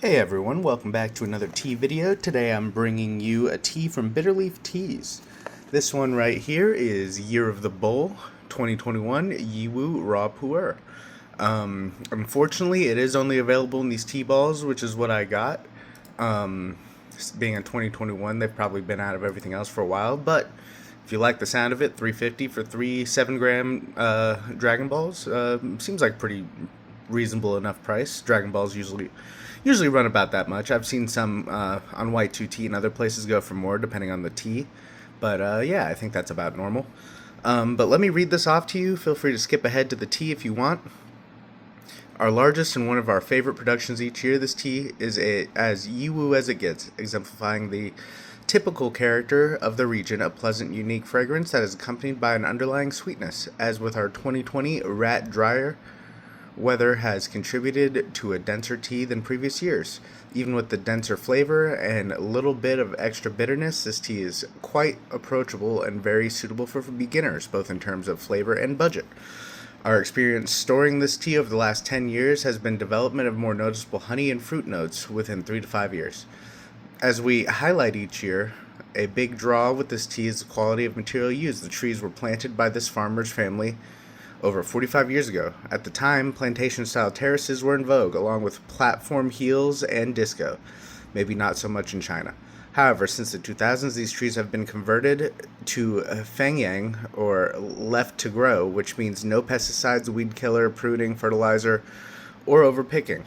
Hey everyone, welcome back to another tea video. Today I'm bringing you a tea from Bitterleaf Teas. This one right here is Year of the Bull 2021 Yiwu Raw Puer. Unfortunately, it is only available in these tea balls, which is what I got. Being in 2021, they've probably been out of everything else for a while, but if you like the sound of it, $3.50 for three 7-gram Dragon Balls seems like pretty reasonable enough price. Dragon Balls usually run about that much. I've seen some on White 2 Tea and other places go for more depending on the tea, but yeah, I think that's about normal. But let me read this off to you. Feel free to skip ahead to the tea if you want. Our largest and one of our favorite productions each year, this tea is as Yiwu as it gets, exemplifying the typical character of the region, a pleasant, unique fragrance that is accompanied by an underlying sweetness. As with our 2020 Rat Dryer, weather has contributed to a denser tea than previous years. Even with the denser flavor and a little bit of extra bitterness, this tea is quite approachable and very suitable for beginners, both in terms of flavor and budget. Our experience storing this tea over the last 10 years has been development of more noticeable honey and fruit notes within 3 to 5 years. As we highlight each year, a big draw with this tea is the quality of material used. The trees were planted by this farmer's family over 45 years ago. At the time, plantation-style terraces were in vogue, along with platform heels and disco. Maybe not so much in China. However, since the 2000s, these trees have been converted to fangyang, or left to grow, which means no pesticides, weed killer, pruning, fertilizer, or overpicking.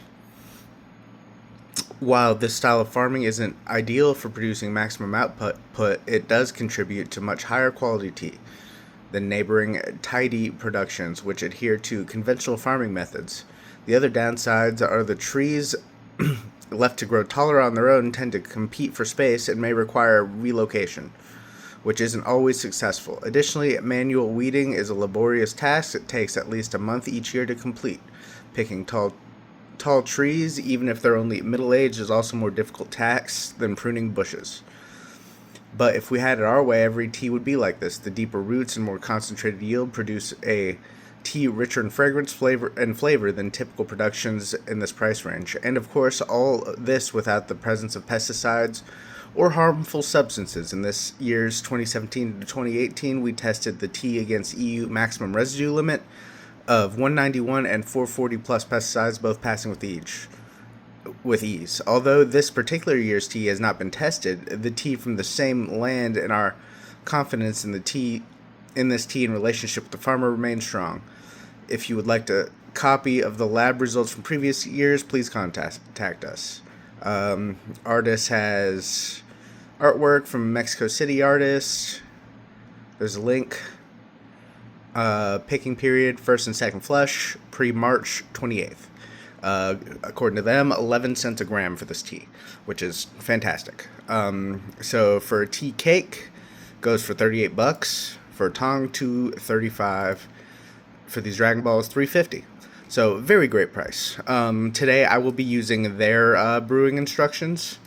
While this style of farming isn't ideal for producing maximum output, it does contribute to much higher quality tea than neighboring tidy productions, which adhere to conventional farming methods. The other downsides are the trees left to grow taller on their own tend to compete for space and may require relocation, which isn't always successful. Additionally, manual weeding is a laborious task that takes at least a month each year to complete. Picking tall trees, even if they're only middle-aged, is also more difficult task than pruning bushes. But if we had it our way, every tea would be like this. The deeper roots and more concentrated yield produce a tea richer in fragrance, flavor than typical productions in this price range. And of course, all this without the presence of pesticides or harmful substances. In this year's 2017 to 2018, we tested the tea against EU maximum residue limit of 191 and 440 plus pesticides, both passing with ease. Although this particular year's tea has not been tested, the tea from the same land and our confidence in this tea in relationship with the farmer remains strong. If you would like a copy of the lab results from previous years, please contact us. Artist has artwork from Mexico City artist. There's a link. Picking period, first and second flush, pre-March 28th. According to them, 11 cents a gram for this tea, which is fantastic. So for a tea cake, goes for $38. For a tong, $2.35. For these Dragon Balls, $3.50. So very great price. Today I will be using their brewing instructions,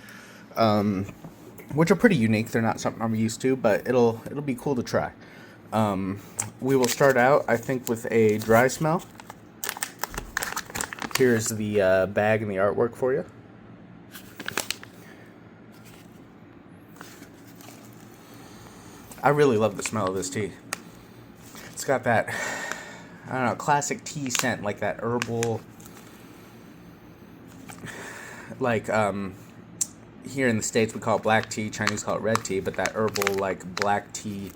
which are pretty unique. They're not something I'm used to, but it'll be cool to try. We will start out, I think, with a dry smell. Here's the bag and the artwork for you. I really love the smell of this tea. It's got that, I don't know, classic tea scent, like that herbal, like, here in the States we call it black tea, Chinese call it red tea, but that herbal, like, black tea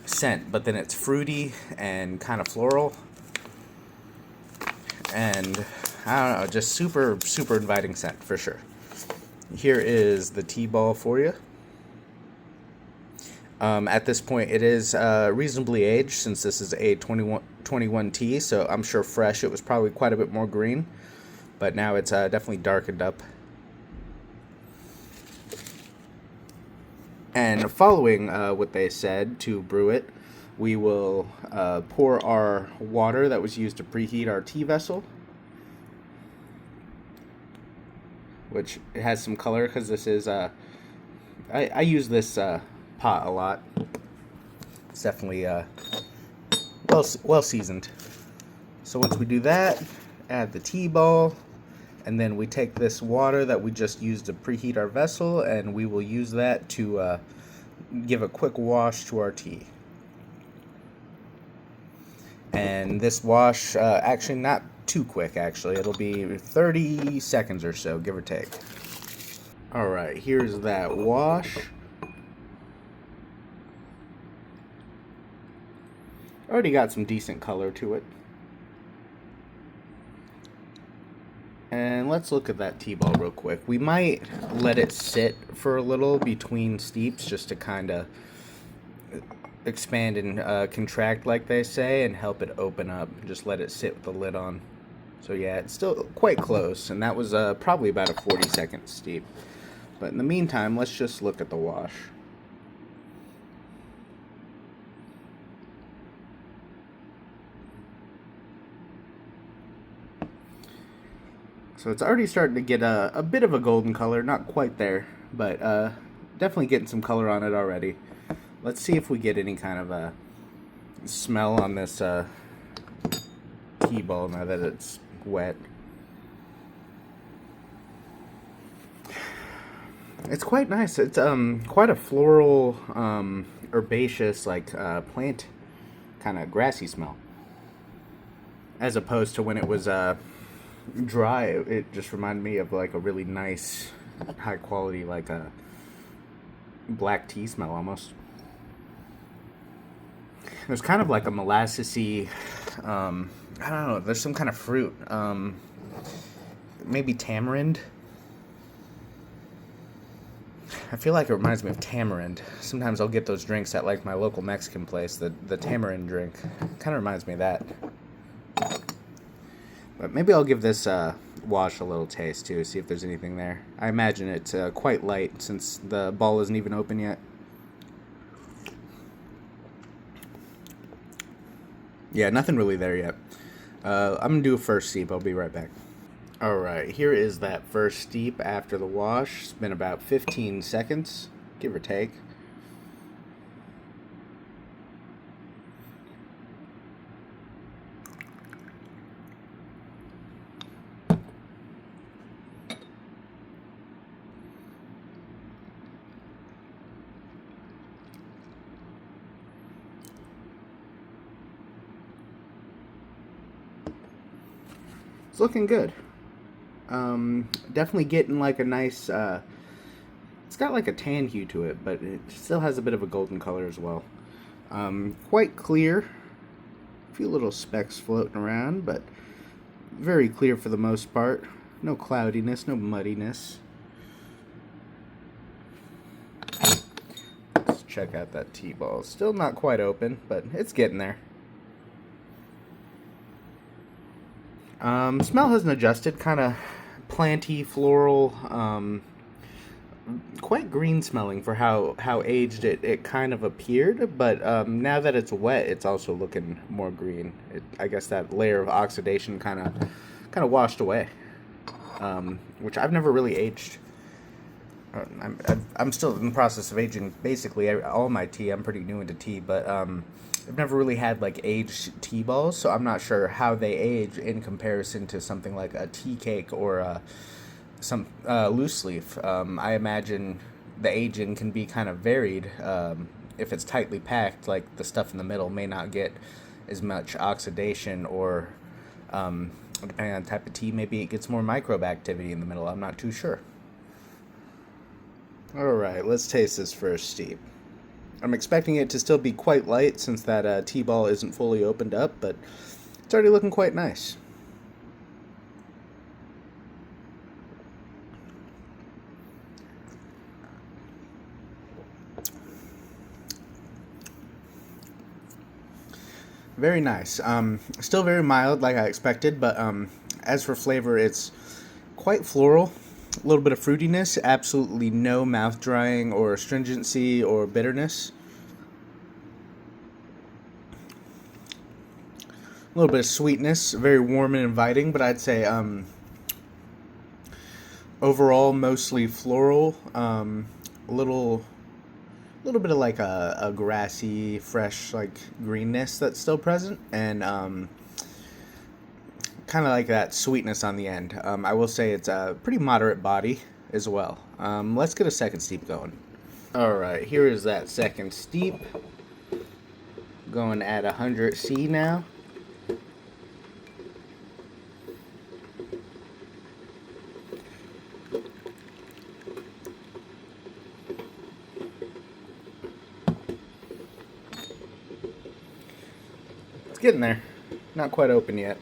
scent, but then it's fruity and kind of floral. And I don't know, just super inviting scent for sure. Here is the tea ball for you. At this point, it is reasonably aged since this is a 21 tea, so I'm sure fresh it was probably quite a bit more green, but now it's definitely darkened up. And following what they said to brew it, we will pour our water that was used to preheat our tea vessel, which it has some color because this is, I use this pot a lot. It's definitely well seasoned. So once we do that, add the tea ball, And then we take this water that we just used to preheat our vessel, and we will use that to give a quick wash to our tea. And this wash, actually not too quick, actually. It'll be 30 seconds or so, give or take. Alright, here's that wash. Already got some decent color to it. And let's look at that tea ball real quick. We might let it sit for a little between steeps just to kind of expand and contract, like they say, and help it open up. Just let it sit with the lid on. So yeah, it's still quite close, and that was probably about a 40-second steep. But in the meantime, let's just look at the wash. So it's already starting to get a bit of a golden color, not quite there, but definitely getting some color on it already. Let's see if we get any kind of a smell on this tea ball now that it's wet. It's quite nice. It's quite a floral, herbaceous, like plant kind of grassy smell. As opposed to when it was dry, it just reminded me of like a really nice, high quality, like a black tea smell almost. There's kind of like a molassesy, I don't know, there's some kind of fruit, maybe tamarind. I feel like it reminds me of tamarind. Sometimes I'll get those drinks at like my local Mexican place, the tamarind drink. Kind of reminds me of that. But maybe I'll give this wash a little taste too, see if there's anything there. I imagine it's quite light since the ball isn't even open yet. Yeah, nothing really there yet. I'm going to do a first steep. I'll be right back. Alright, here is that first steep after the wash. It's been about 15 seconds, give or take. It's looking good. Definitely getting like a nice, it's got like a tan hue to it, but it still has a bit of a golden color as well. Quite clear. A few little specks floating around, but very clear for the most part. No cloudiness, no muddiness. Let's check out that tea ball. Still not quite open, but it's getting there. Smell hasn't adjusted, kind of planty, floral, quite green smelling for how aged it kind of appeared, but now that it's wet, it's also looking more green. I guess that layer of oxidation kind of washed away, which I've never really aged. I'm still in the process of aging basically all my tea. I'm pretty new into tea, but I've never really had like aged tea balls, so I'm not sure how they age in comparison to something like a tea cake or some loose leaf. I imagine the aging can be kind of varied. If it's tightly packed, like the stuff in the middle may not get as much oxidation, or depending on the type of tea, maybe it gets more microbe activity in the middle. I'm not too sure. Alright, let's taste this first steep. I'm expecting it to still be quite light since that tea ball isn't fully opened up, but it's already looking quite nice. Very nice. Still very mild like I expected, but as for flavor, it's quite floral. A little bit of fruitiness, absolutely no mouth drying or astringency or bitterness. A little bit of sweetness, very warm and inviting, but I'd say overall mostly floral. A little bit of like a grassy, fresh like greenness that's still present, and kind of like that sweetness on the end. I will say it's a pretty moderate body as well. Let's get a second steep going. All right, here is that second steep. Going at 100 C now. It's getting there. Not quite open yet.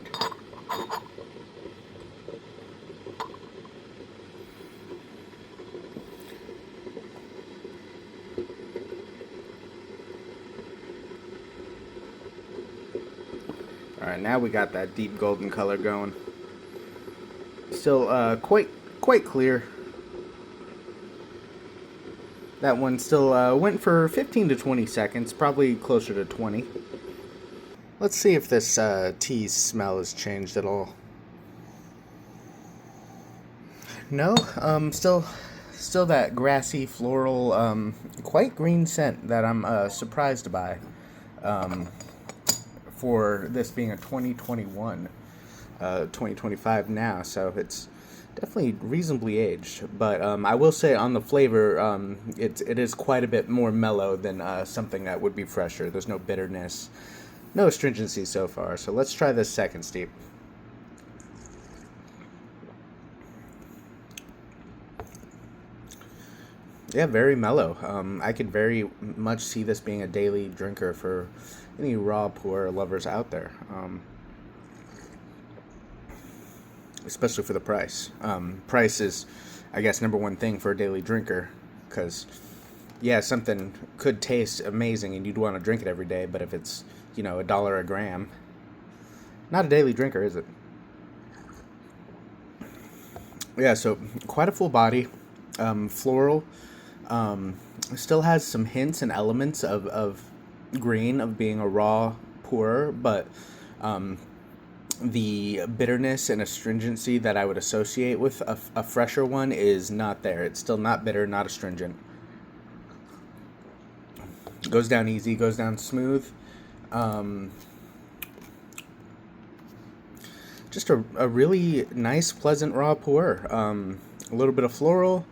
Alright, now we got that deep golden color going. Still quite clear. That one still went for 15 to 20 seconds, probably closer to 20. Let's see if this tea's smell has changed at all. No, still that grassy, floral, quite green scent that I'm surprised by. For this being a 2021, 2025 now, so it's definitely reasonably aged. But I will say on the flavor, it is quite a bit more mellow than something that would be fresher. There's no bitterness, no astringency so far. So let's try this second steep. Yeah, very mellow. I could very much see this being a daily drinker for any raw puer lovers out there. Especially for the price. Price is, I guess, number one thing for a daily drinker. Because, yeah, something could taste amazing and you'd want to drink it every day. But if it's, $1 a gram, not a daily drinker, is it? Yeah, so quite a full body. Floral. Still has some hints and elements of green, of being a raw puer, but the bitterness and astringency that I would associate with a fresher one is not there. It's still not bitter, not astringent. Goes down easy, goes down smooth. Just a really nice, pleasant raw puer. A little bit of floral,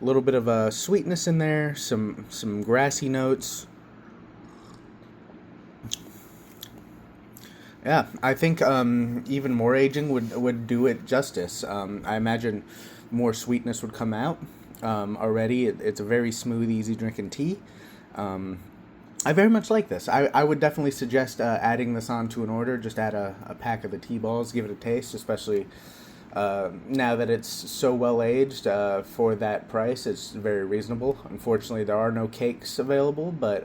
a little bit of sweetness in there, some grassy notes. Yeah, I think even more aging would do it justice. I imagine more sweetness would come out. Already, it's a very smooth, easy drinking tea. I very much like this. I would definitely suggest adding this onto an order. Just add a pack of the tea balls, give it a taste, especially now that it's so well aged for that price. It's very reasonable. Unfortunately, there are no cakes available, but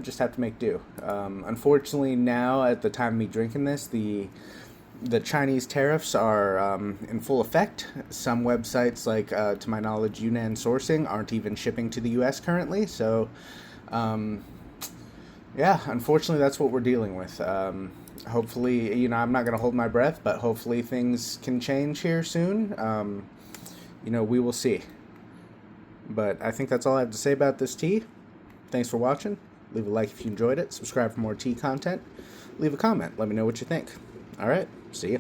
just have to make do. Unfortunately, now at the time of me drinking this, the Chinese tariffs are in full effect. Some websites, like to my knowledge, Yunnan Sourcing, aren't even shipping to the U.S. currently. So, yeah, unfortunately, that's what we're dealing with. Hopefully, I'm not going to hold my breath, but hopefully things can change here soon. We will see. But I think that's all I have to say about this tea. Thanks for watching. Leave a like if you enjoyed it. Subscribe for more tea content. Leave a comment. Let me know what you think. All right. See ya.